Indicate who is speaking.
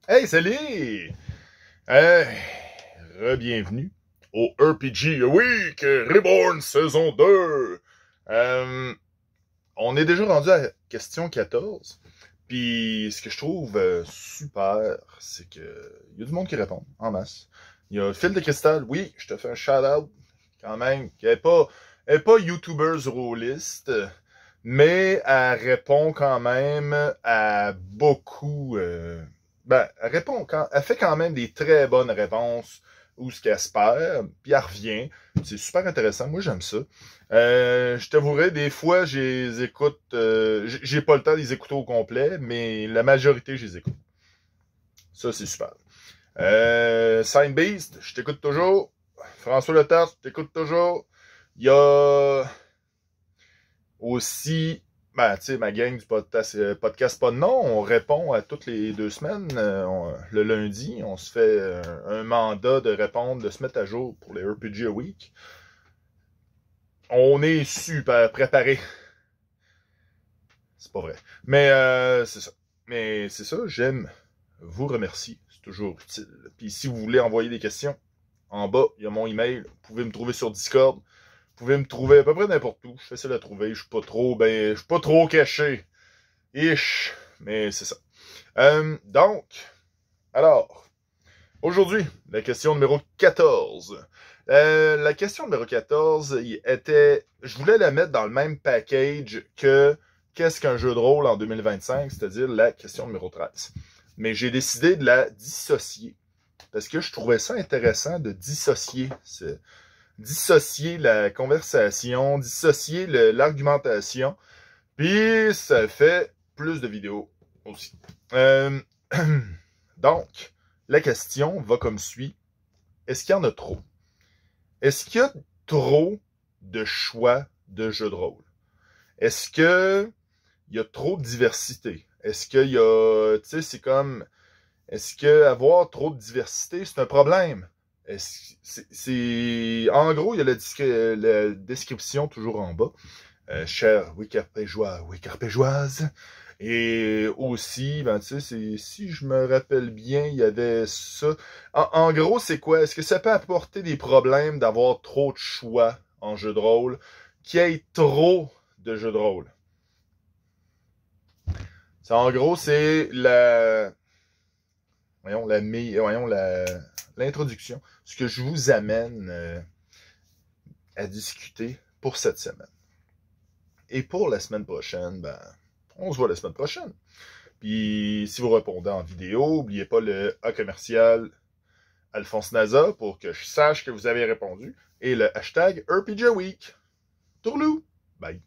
Speaker 1: Hey, salut! Hey, re-bienvenue au RPG Week Reborn saison 2. On est déjà rendu à question 14. Puis ce que je trouve super, c'est que il y a du monde qui répond en masse. Il y a Phil de Cristal, oui, je te fais un shout-out quand même, qui est pas YouTuber Zero-List, mais elle répond quand même à beaucoup. Elle fait quand même des très bonnes réponses où ce qu'elle se perd, puis elle revient. C'est super intéressant. Moi, j'aime ça. Je t'avouerai, des fois, je les écoute. J'ai pas le temps de les écouter au complet, mais la majorité, je les écoute. Ça, c'est super. Sign Beast, je t'écoute toujours. François Letarte, je t'écoute toujours. Il y a aussi, tu sais, ma gang du podcast Pas de nom, on répond à toutes les 2 semaines. Le lundi, on se fait un mandat de répondre, de se mettre à jour pour les RPG Week. On est super préparé. C'est pas vrai. Mais c'est ça. Mais c'est ça, j'aime vous remercier. C'est toujours utile. Puis si vous voulez envoyer des questions, en bas, il y a mon email. Vous pouvez me trouver sur Discord. Vous pouvez me trouver à peu près n'importe où. Je fais ça de trouver. Je suis pas trop caché. Ish. Mais c'est ça. Donc, alors, aujourd'hui, la question numéro 14. La question numéro 14 je voulais la mettre dans le même package que qu'est-ce qu'un jeu de rôle en 2025, c'est-à-dire la question numéro 13. Mais j'ai décidé de la dissocier. Parce que je trouvais ça intéressant de dissocier la conversation, dissocier l'argumentation, puis ça fait plus de vidéos aussi. Donc, la question va comme suit. Est-ce qu'il y en a trop? Est-ce qu'il y a trop de choix de jeux de rôle? Est-ce que il y a trop de diversité? Est-ce qu'il y a, tu sais, c'est comme, est-ce que avoir trop de diversité, c'est un problème? En gros, il y a la description toujours en bas. Cher Wikipéjoise. Et aussi, tu sais, si je me rappelle bien, il y avait ça. En gros, c'est quoi? Est-ce que ça peut apporter des problèmes d'avoir trop de choix en jeu de rôle? Qu'il y ait trop de jeux de rôle? En gros, c'est l'introduction. Ce que je vous amène à discuter pour cette semaine. Et pour la semaine prochaine, on se voit la semaine prochaine. Puis, si vous répondez en vidéo, n'oubliez pas le A commercial Alphonse Naza pour que je sache que vous avez répondu. Et le hashtag RPG Week. Tourlou! Bye!